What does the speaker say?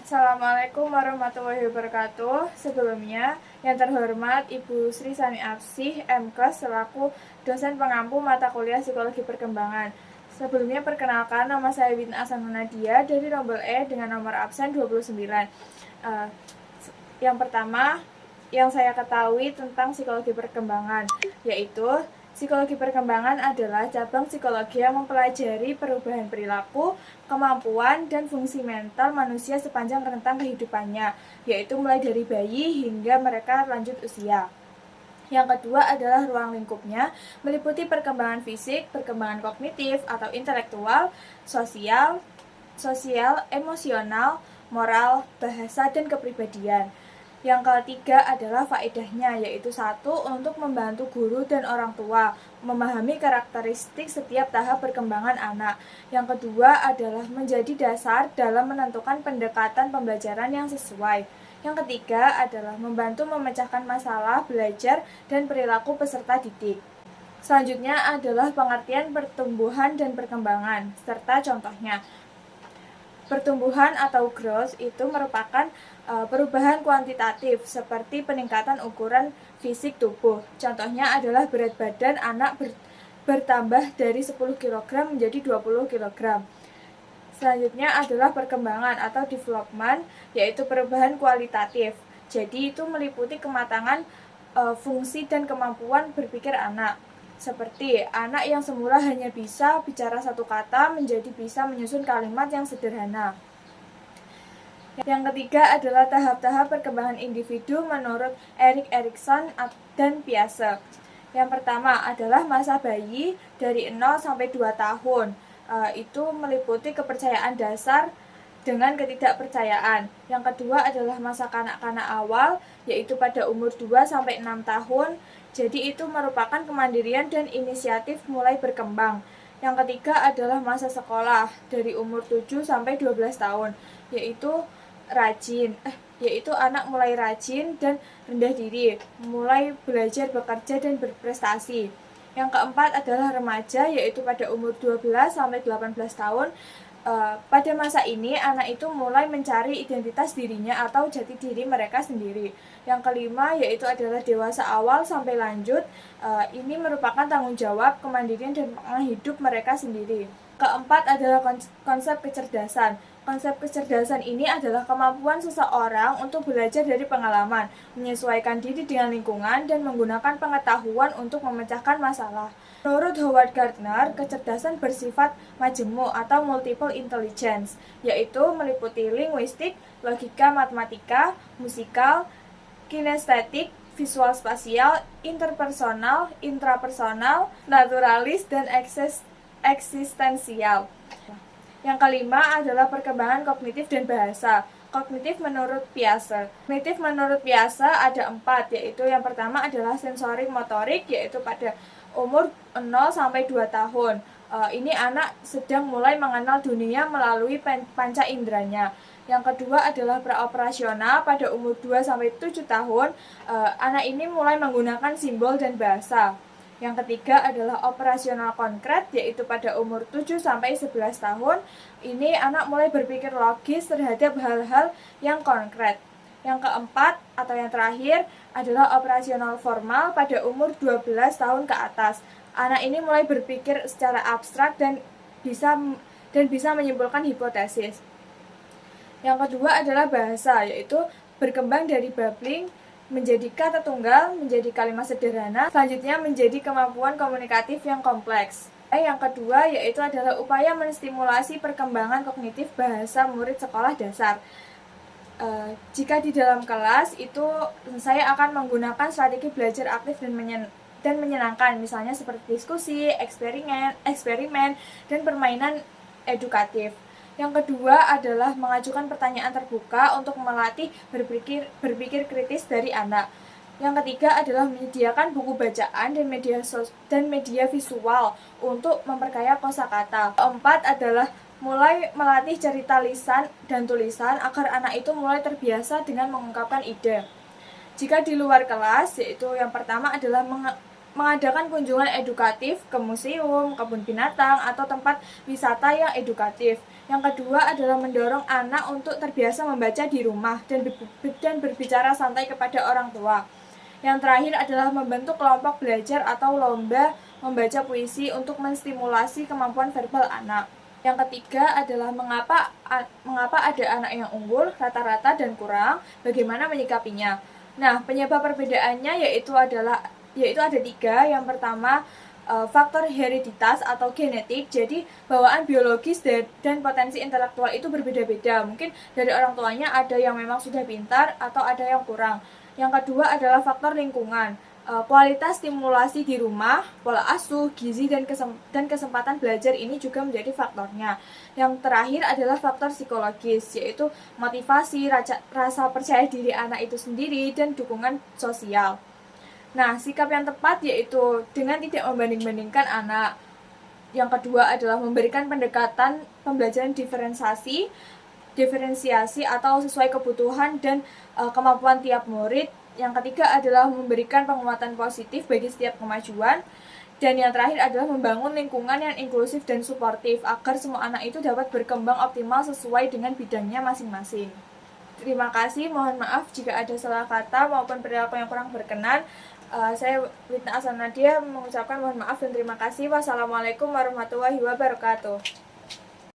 Assalamualaikum warahmatullahi wabarakatuh. Sebelumnya, yang terhormat Ibu Sri Sani Apsih, MKes, selaku dosen pengampu mata kuliah Psikologi Perkembangan. Sebelumnya perkenalkan, nama saya Bin Asan Nadia dari rombel E dengan nomor absen 29. Yang pertama, yang saya ketahui tentang psikologi perkembangan, yaitu psikologi perkembangan adalah cabang psikologi yang mempelajari perubahan perilaku, kemampuan, dan fungsi mental manusia sepanjang rentang kehidupannya, yaitu mulai dari bayi hingga mereka lanjut usia. Yang kedua adalah ruang lingkupnya, meliputi perkembangan fisik, perkembangan kognitif atau intelektual, sosial, emosional, moral, bahasa, dan kepribadian. Yang ketiga adalah faedahnya, yaitu satu, untuk membantu guru dan orang tua memahami karakteristik setiap tahap perkembangan anak. Yang kedua adalah menjadi dasar dalam menentukan pendekatan pembelajaran yang sesuai. Yang ketiga adalah membantu memecahkan masalah belajar dan perilaku peserta didik. Selanjutnya adalah pengertian pertumbuhan dan perkembangan, serta contohnya. Pertumbuhan atau growth itu merupakan perubahan kuantitatif seperti peningkatan ukuran fisik tubuh. Contohnya adalah berat badan anak bertambah dari 10 kg menjadi 20 kg. Selanjutnya adalah perkembangan atau development, yaitu perubahan kualitatif. Jadi itu meliputi kematangan fungsi dan kemampuan berpikir anak. Seperti anak yang semula hanya bisa bicara satu kata menjadi bisa menyusun kalimat yang sederhana. Yang ketiga adalah tahap-tahap perkembangan individu menurut Erik Erikson dan Piaget. Yang pertama adalah masa bayi dari 0 sampai 2 tahun. Itu meliputi kepercayaan dasar dengan ketidakpercayaan. Yang kedua adalah masa kanak-kanak awal, yaitu pada umur 2 sampai 6 tahun. Jadi itu merupakan kemandirian dan inisiatif mulai berkembang. Yang ketiga adalah masa sekolah dari umur 7 sampai 12 tahun, yaitu anak mulai rajin dan rendah diri, mulai belajar bekerja dan berprestasi. Yang keempat adalah remaja, yaitu pada umur 12 sampai 18 tahun. Pada masa ini, anak itu mulai mencari identitas dirinya atau jati diri mereka sendiri. Yang kelima, yaitu adalah dewasa awal sampai lanjut. Ini merupakan tanggung jawab, kemandirian, dan pengalaman hidup mereka sendiri. Keempat adalah konsep kecerdasan. Konsep kecerdasan ini adalah kemampuan seseorang untuk belajar dari pengalaman, menyesuaikan diri dengan lingkungan, dan menggunakan pengetahuan untuk memecahkan masalah. Menurut Howard Gardner, kecerdasan bersifat majemuk atau multiple intelligence, yaitu meliputi linguistik, logika matematika, musikal, kinestetik, visual spasial, interpersonal, intrapersonal, naturalis, dan eksistensial. Yang kelima adalah perkembangan kognitif dan bahasa. Kognitif menurut Piaget. Kognitif menurut Piaget ada 4, yaitu yang pertama adalah sensorik motorik, yaitu pada umur 0 sampai 2 tahun. Ini anak sedang mulai mengenal dunia melalui panca inderanya. Yang kedua adalah praoperasional, pada umur 2 sampai 7 tahun. Anak ini mulai menggunakan simbol dan bahasa. Yang ketiga adalah operasional konkret, yaitu pada umur 7 sampai 11 tahun. Ini anak mulai berpikir logis terhadap hal-hal yang konkret. Yang keempat atau yang terakhir adalah operasional formal pada umur 12 tahun ke atas. Anak ini mulai berpikir secara abstrak dan bisa menyimpulkan hipotesis. Yang kedua adalah bahasa, yaitu berkembang dari babbling menjadi kata tunggal, menjadi kalimat sederhana, selanjutnya menjadi kemampuan komunikatif yang kompleks. Yang kedua yaitu adalah upaya menstimulasi perkembangan kognitif bahasa murid sekolah dasar. Jika di dalam kelas itu saya akan menggunakan strategi belajar aktif dan menyenangkan, misalnya seperti diskusi, eksperimen, dan permainan edukatif. Yang kedua adalah mengajukan pertanyaan terbuka untuk melatih berpikir kritis dari anak. Yang ketiga adalah menyediakan buku bacaan dan media visual untuk memperkaya kosakata. Keempat adalah mulai melatih cerita lisan dan tulisan agar anak itu mulai terbiasa dengan mengungkapkan ide. Jika di luar kelas, yaitu yang pertama adalah mengadakan kunjungan edukatif ke museum, kebun binatang, atau tempat wisata yang edukatif. Yang kedua adalah mendorong anak untuk terbiasa membaca di rumah dan berbicara santai kepada orang tua. Yang terakhir adalah membentuk kelompok belajar atau lomba membaca puisi untuk menstimulasi kemampuan verbal anak. Yang ketiga adalah mengapa ada anak yang unggul, rata-rata, dan kurang, bagaimana menyikapinya. Nah, penyebab perbedaannya yaitu ada 3. Yang pertama, faktor hereditas atau genetik. Jadi bawaan biologis dan potensi intelektual itu berbeda-beda. Mungkin dari orang tuanya ada yang memang sudah pintar atau ada yang kurang. Yang kedua adalah faktor lingkungan. Kualitas stimulasi di rumah, pola asuh, gizi, dan kesempatan belajar ini juga menjadi faktornya. Yang terakhir adalah faktor psikologis, yaitu motivasi, rasa percaya diri anak itu sendiri, dan dukungan sosial. Nah, sikap yang tepat yaitu dengan tidak membanding-bandingkan anak. Yang kedua adalah memberikan pendekatan pembelajaran diferensiasi atau sesuai kebutuhan dan kemampuan tiap murid. Yang ketiga adalah memberikan penguatan positif bagi setiap kemajuan. Dan yang terakhir adalah membangun lingkungan yang inklusif dan suportif agar semua anak itu dapat berkembang optimal sesuai dengan bidangnya masing-masing. Terima kasih, mohon maaf jika ada salah kata maupun perilaku yang kurang berkenan. Saya Witna Asanadia mengucapkan mohon maaf dan terima kasih. Wassalamualaikum warahmatullahi wabarakatuh.